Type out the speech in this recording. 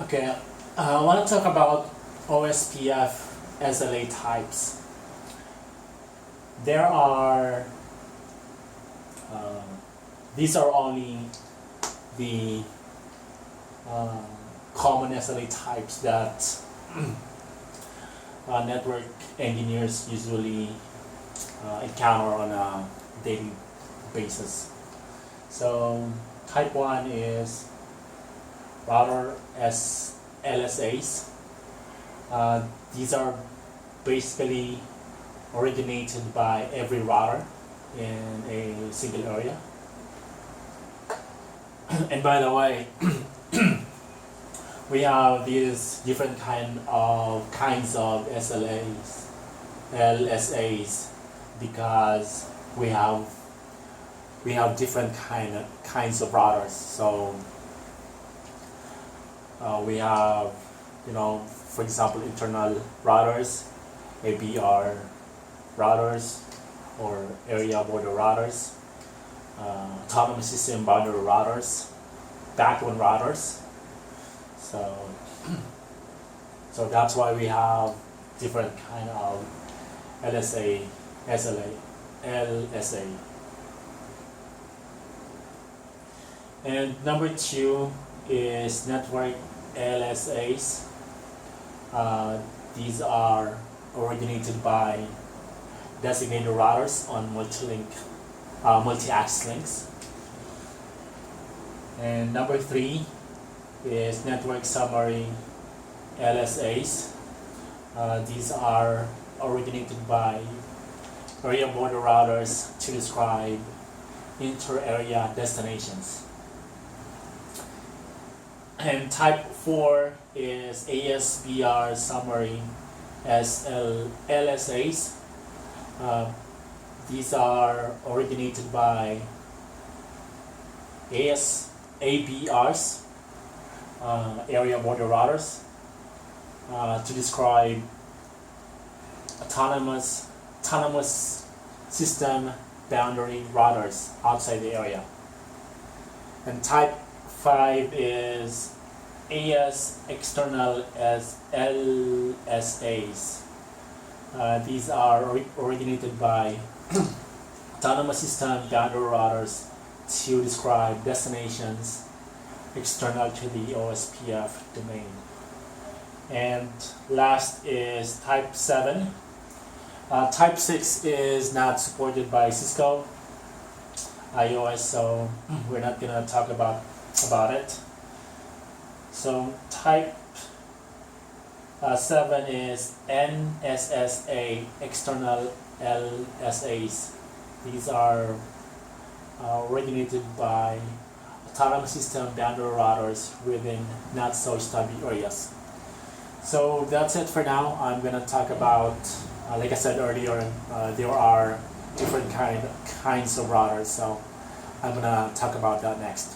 Okay, I want to talk about OSPF SLA types. There are, these are only the common SLA types that network engineers usually encounter on a daily basis. So type 1 is router LSAs. These are basically originated by every router in a single area. And by the way, we have these different kinds of LSAs, because we have different kinds of routers. So we have, for example, internal routers, ABR routers, or area border routers, autonomous system boundary routers, backbone routers. So that's why we have different kind of LSA, SLA, LSA. And number 2 is network LSAs. These are originated by designated routers on multi-access links. And number 3 is network summary LSAs. These are originated by area border routers to describe inter-area destinations. And type 4 is ASBR summary LSAs. These are originated by ABRs, area border routers, to describe autonomous system boundary routers outside the area. And type 5 is AS external as LSAs. These are originated by autonomous system boundary routers to describe destinations external to the OSPF domain. And last is type 7. Type 6 is not supported by Cisco iOS, so we're not going to talk about it. So type 7 is NSSA external LSAs. These are originated by autonomous system boundary routers within not so stubby areas. So that's it for now. I'm going to talk about, like I said earlier, there are different kinds of routers, so I'm going to talk about that next.